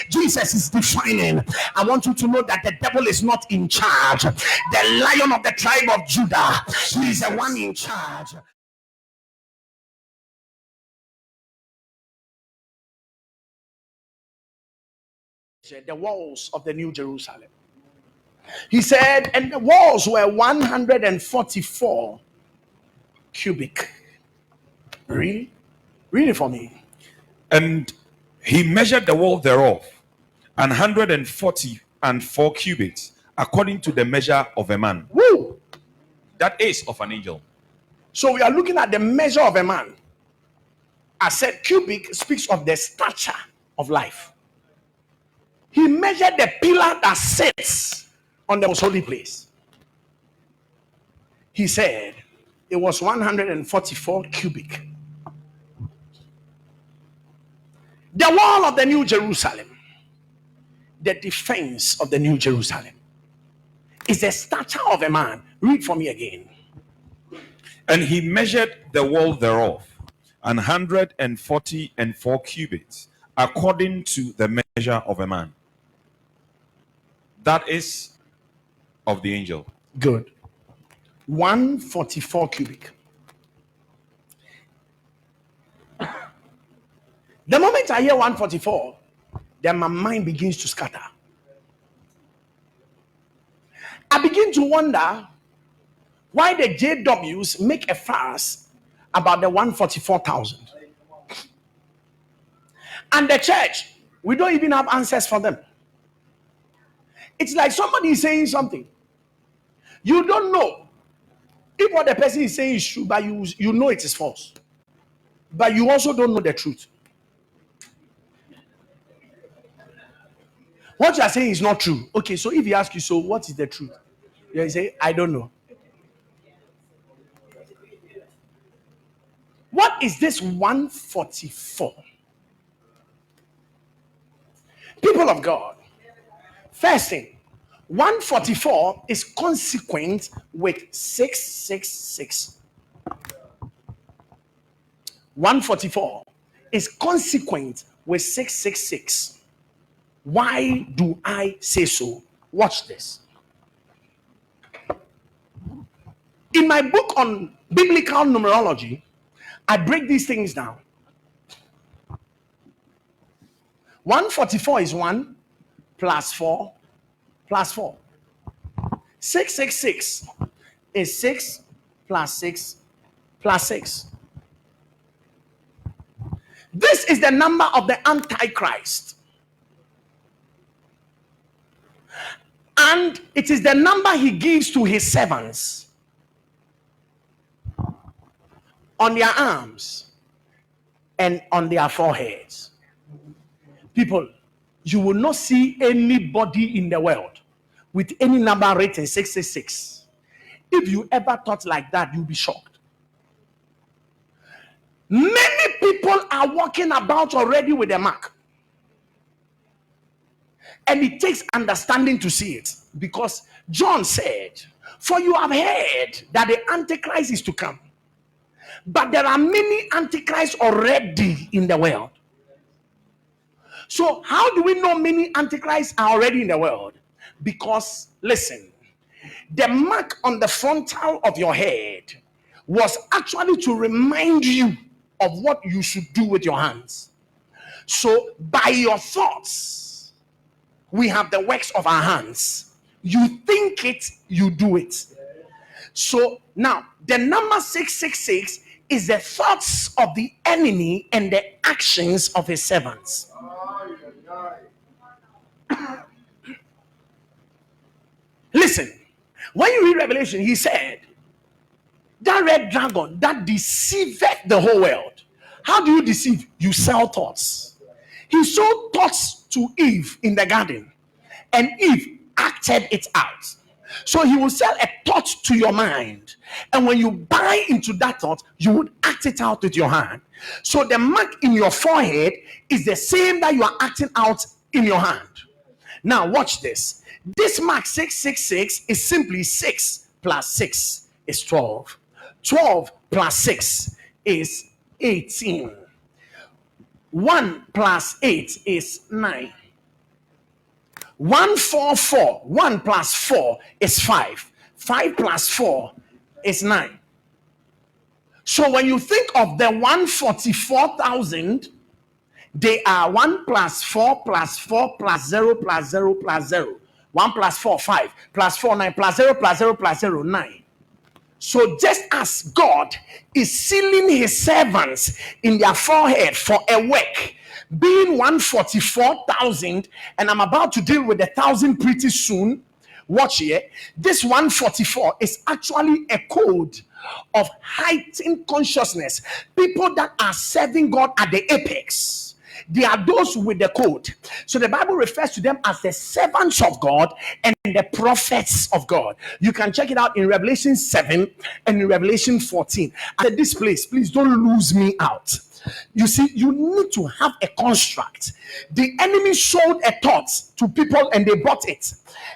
Jesus is defining. I want you to know that the devil is not in charge. The Lion of the tribe of Judah, he is the one in charge. The walls of the New Jerusalem. He said, and the walls were 144 cubic. Really? Read it for me. And he measured the wall thereof, 144 cubits, according to the measure of a man. Woo! That is of an angel. So we are looking at the measure of a man. I said cubic speaks of the stature of life. He measured the pillar that sits on the most holy place. He said it was 144 cubic. The wall of the New Jerusalem, the defense of the New Jerusalem, is the stature of a man. Read for me again. And he measured the wall thereof, 144 cubits, according to the measure of a man. That is of the angel. Good. 144 cubic. The moment I hear 144, then my mind begins to scatter. I begin to wonder why the JWs make a fuss about the 144,000. And the church, we don't even have answers for them. It's like somebody is saying something. You don't know if what the person is saying is true, but you know it is false. But you also don't know the truth. What you are saying is not true. Okay, so if he asks you, so what is the truth? You say, I don't know. What is this 144? People of God, first thing, 144 is consequent with 666. 144 is consequent with 666. Why do I say so? Watch this. In my book on biblical numerology, I break these things down. 144 is 1 plus 4 plus 4. 666 is 6 plus 6 plus 6. This is the number of the Antichrist. And it is the number he gives to his servants on their arms and on their foreheads. People, you will not see anybody in the world with any number written 666. If you ever thought like that, you'll be shocked. Many people are walking about already with a mark. And it takes understanding to see it. Because John said, for you have heard that the Antichrist is to come. But there are many Antichrists already in the world. So how do we know many Antichrists are already in the world? Because, listen, the mark on the frontal of your head was actually to remind you of what you should do with your hands. So by your thoughts, we have the works of our hands. You think it, you do it. So now, the number 666 is the thoughts of the enemy and the actions of his servants. Listen, when you read Revelation, he said, that red dragon that deceiveth the whole world. How do you deceive? You sell thoughts. He sold thoughts to Eve in the garden, and Eve acted it out. So he will sell a thought to your mind, and when you buy into that thought, you would act it out with your hand. So the mark in your forehead is the same that you are acting out in your hand. Now watch this. This mark 666 is simply 6 plus 6 is 12. 12 plus 6 is 18. 1 plus 8 is 9. 144. 1 plus 4 is 5. 5 plus 4 is 9. So when you think of the 144,000, they are 1 plus 4 plus 4 plus 0 plus 0 plus 0. 1 plus 4, 5, plus 4, 9, plus 0 plus 0 plus 0, 9. So just as God is sealing his servants in their forehead for a work, being 144,000, and I'm about to deal with 1,000 pretty soon. Watch here. This 144 is actually a code of heightened consciousness. People that are serving God at the apex, they are those with the code. So the Bible refers to them as the servants of God and the prophets of God. You can check it out in Revelation 7 and in Revelation 14. At this place, please don't lose me out. You see, you need to have a construct. The enemy sold a thought to people and they bought it.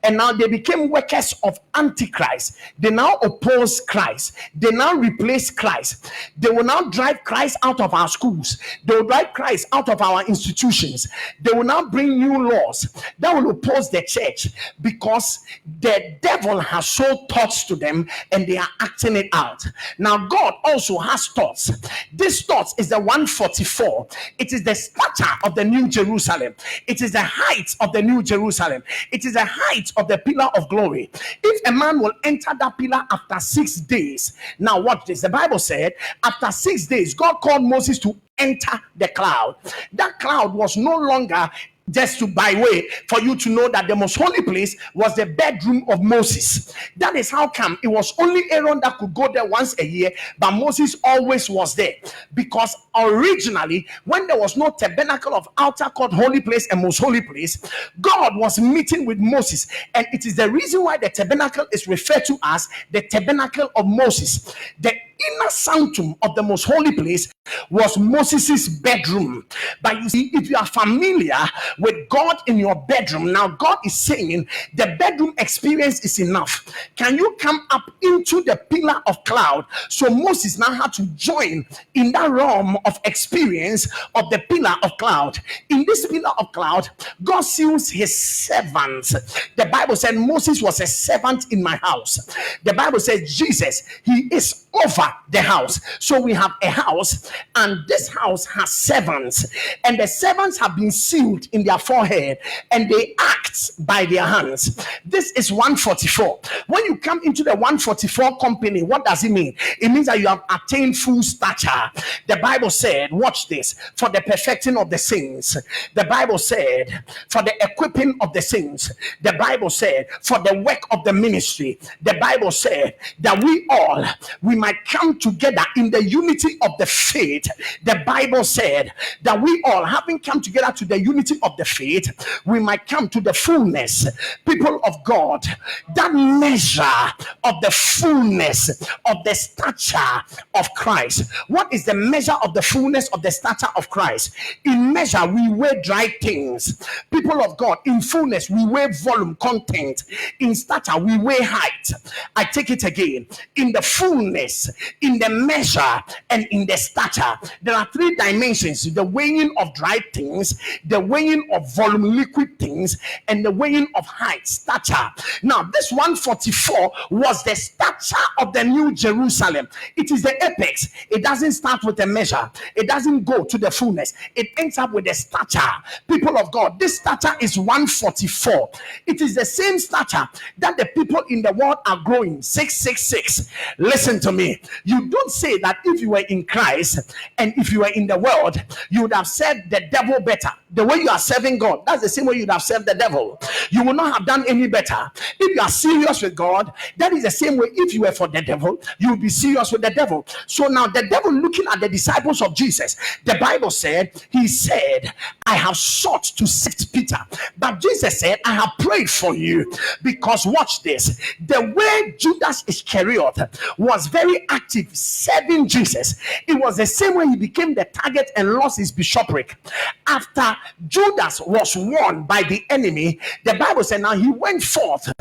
And now they became workers of Antichrist. They now oppose Christ. They now replace Christ. They will now drive Christ out of our schools. They will drive Christ out of our institutions. They will now bring new laws that will oppose the church because the devil has sold thoughts to them and they are acting it out. Now, God also has thoughts. This thought is the 144. It is the stature of the New Jerusalem. It is the height of the New Jerusalem. It is the height of the pillar of glory. If a man will enter that pillar after 6 days, now watch this. The Bible said after 6 days, God called Moses to enter the cloud. That cloud was no longer just to by way for you to know that the most holy place was the bedroom of Moses. That is how come it was only Aaron that could go there once a year, but Moses always was there, because originally when there was no tabernacle of outer court, holy place and most holy place, God was meeting with Moses, and it is the reason why the tabernacle is referred to as the tabernacle of Moses. The inner sanctum of the most holy place was Moses's bedroom. But you see, if you are familiar with God in your bedroom, now God is saying the bedroom experience is enough. Can you come up into the pillar of cloud? So Moses now had to join in that realm of experience of the pillar of cloud. In this pillar of cloud, God seals his servants. The Bible said Moses was a servant in my house. The Bible says Jesus, he is over the house. So we have a house, and this house has servants, and the servants have been sealed in their forehead and they act by their hands. This is 144. When you come into the 144 company, what does it mean? It means that you have attained full stature. The Bible said, watch this, for the perfecting of the saints. The Bible said, for the equipping of the saints. The Bible said, for the work of the ministry. The Bible said that we might come together in the unity of the faith. The Bible said that we all, having come together to the unity of the faith, we might come to the fullness, people of God, that measure of the fullness of the stature of Christ. What is the measure of the fullness of the stature of Christ? In measure, we weigh dry things. People of God, in fullness, we weigh volume, content. In stature, we weigh height. I take it again. In the fullness, in the measure, and in the stature, there are three dimensions: the weighing of dry things, the weighing of volume, liquid things, and the weighing of height, stature. Now, this 144 was the stature of the New Jerusalem. It is the apex. It doesn't start with a measure, it doesn't go to the fullness, it ends up with a stature. People of God, this stature is 144. It is the same stature that the people in the world are growing, 666. Listen to me. You don't say that if you were in Christ and if you were in the world, you would have served the devil better. The way you are serving God, that's the same way you'd have served the devil. You will not have done any better. If you are serious with God, that is the same way. If you were for the devil, you will be serious with the devil. So now the devil, looking at the disciples of Jesus, the Bible said, he said, I have sought to sift Peter, but Jesus said, I have prayed for you. Because watch this, the way Judas Iscariot was very active serving Jesus, it was the same way he became the target and lost his bishopric. After Judas was won by the enemy, the Bible said now he went forth,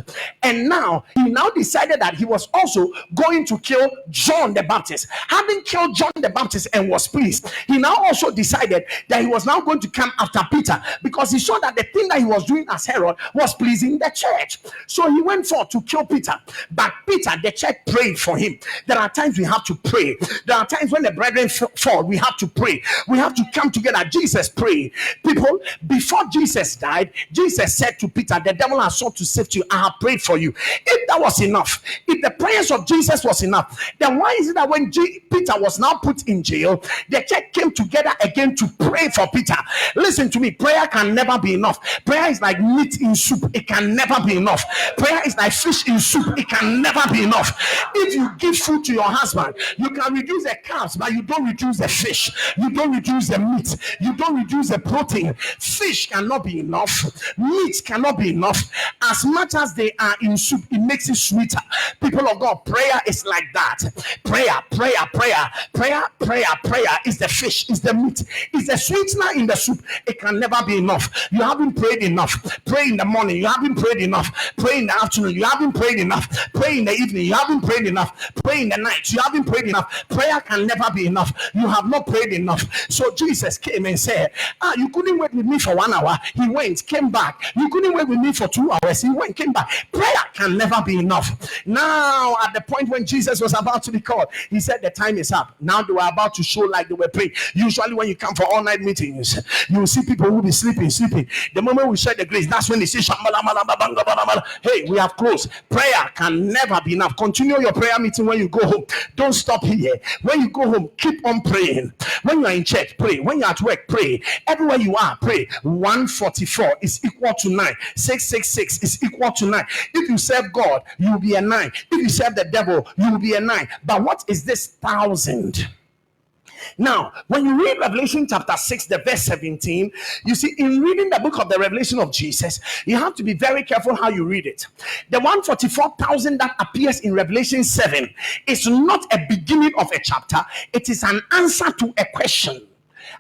and now he decided that he was also going to kill John the Baptist. Having killed John the Baptist and was pleased, he now also decided that he was now going to come after Peter, because he saw that the thing that he was doing as Herod was pleasing the church. So he went forth to kill Peter. But Peter, the church prayed for him. There are times we have to pray. There are times when the brethren fall, we have to pray. We have to come together. Jesus prayed. People, before Jesus died, Jesus said to Peter, the devil has sought to save you. I have prayed for you. If that was enough, if the prayers of Jesus was enough, then why is it that when Peter was now put in jail, the church came together again to pray for Peter? Listen to me, prayer can never be enough. Prayer is like meat in soup, it can never be enough. Prayer is like fish in soup, it can never be enough. If you give food to your husband, you can reduce the carbs, but you don't reduce the fish, you don't reduce the meat, you don't reduce the protein. Fish cannot be enough, meat cannot be enough. As much as they are in soup, it makes it sweeter. People of God, prayer is like that. Prayer is the fish, is the meat, is the sweetener in the soup. It can never be enough. You haven't prayed enough. Pray in the morning, you haven't prayed enough. Pray in the afternoon, you haven't prayed enough. Pray in the evening, you haven't prayed enough. Pray in the night, you haven't prayed enough. Prayer can never be enough. You have not prayed enough. So Jesus came and said, you couldn't wait with me for 1 hour. He went, came back. You couldn't wait with me for 2 hours. He went, came back. Prayer can never be enough. Now, at the point when Jesus was about to be called, he said the time is up. Now they were about to show like they were praying. Usually when you come for all night meetings, you will see people who will be sleeping. The moment we share the grace, that's when they say, hey, we have closed. Prayer can never be enough. Continue your prayer meeting when you go home. Don't stop here. When you go home, keep on praying. When you are in church, pray. When you are at work, pray. Everywhere you are, pray. 144 is equal to 9. 666 is equal to 9. If you serve God, you will be a 9. If you serve the devil, you will be a 9. But what is this 1,000? Now, when you read Revelation chapter 6, the verse 17, you see, in reading the book of the Revelation of Jesus, you have to be very careful how you read it. The 144,000 that appears in Revelation 7 is not a beginning of a chapter, it is an answer to a question.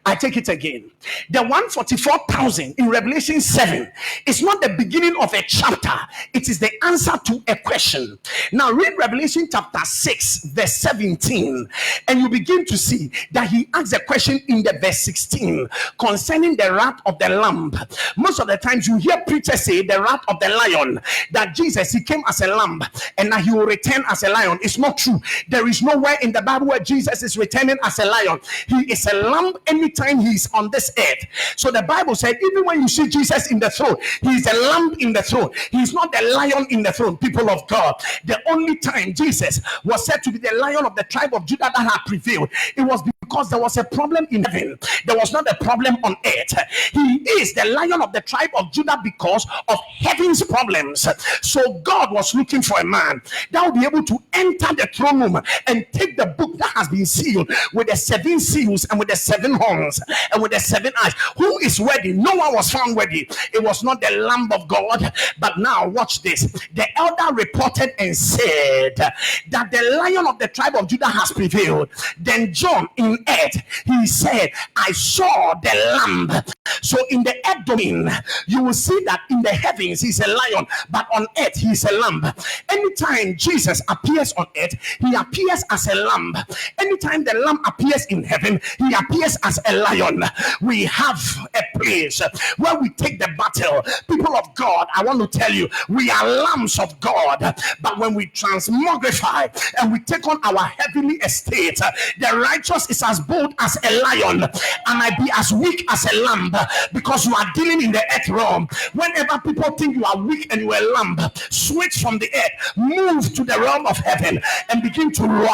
I take it again. The 144,000 in Revelation 7 is not the beginning of a chapter. It is the answer to a question. Now read Revelation chapter 6 verse 17 and you begin to see that he asks a question in the verse 16 concerning the wrath of the lamb. Most of the times you hear preachers say the wrath of the lion, that Jesus, he came as a lamb and that he will return as a lion. It's not true. There is nowhere in the Bible where Jesus is returning as a lion. He is a lamb anytime he is on this earth. So the Bible said even when you see Jesus in the throne, he is a lamb in the throne. He is not the lion in the throne. People of God, the only time Jesus was said to be the lion of the tribe of Judah that had prevailed, it was because there was a problem in heaven. There was not a problem on earth. He is the lion of the tribe of Judah because of heaven's problems. So God was looking for a man that would be able to enter the throne room and take the book that has been sealed with the 7 seals and with the 7 horns and with the 7 eyes. Who is worthy? No one was found worthy. It was not the Lamb of God. But now watch this. The elder reported and said that the lion of the tribe of Judah has prevailed. Then John in earth, he said, I saw the lamb. So in the earth domain, you will see that in the heavens he's a lion, but on earth he's a lamb. Anytime Jesus appears on earth, he appears as a lamb. Anytime the lamb appears in heaven, he appears as a lion. We have a place where we take the battle. People of God, I want to tell you, we are lambs of God, but when we transmogrify and we take on our heavenly estate, the righteous is as bold as a lion, and I be as weak as a lamb, because you are dealing in the earth realm. Whenever people think you are weak and you are a lamb, switch from the earth, move to the realm of heaven, and begin to roar.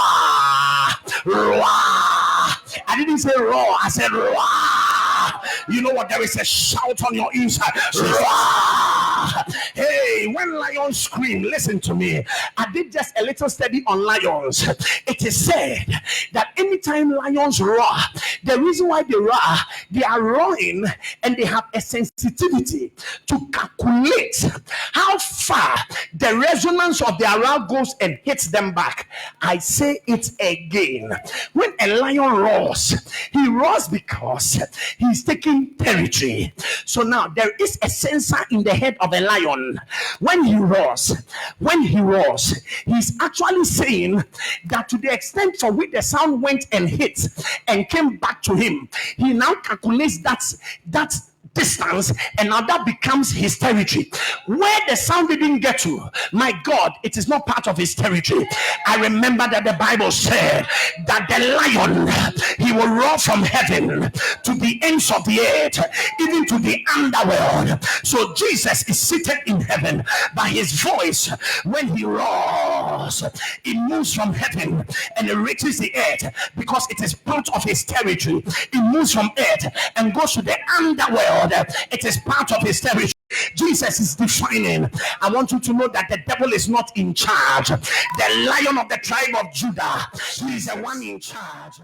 Roar. I didn't say roar, I said roar. You know what? There is a shout on your inside. Roar. Hey, when lions scream, listen to me. I did just a little study on lions. It is said that anytime lions roar, the reason why they are roaring, and they have a sensitivity to calculate how far the resonance of their roar goes and hits them back. I say it again. When a lion roars, he roars because he's taking territory. So now there is a sensor in the head of a lion. When he roars, he's actually saying that to the extent for which the sound went and hit and came back to him, he now calculates that distance, and now that becomes his territory. Where the sound didn't get to, my God, it is not part of his territory. I remember that the Bible said that the lion, he will roar from heaven to the ends of the earth, even to the underworld. So Jesus is seated in heaven, by his voice, when he roars, it moves from heaven and it reaches the earth, because it is part of his territory. It moves from earth and goes to the underworld. It is part of his territory. Jesus is defining. I want you to know that the devil is not in charge. The Lion of the tribe of Judah, he is the one in charge.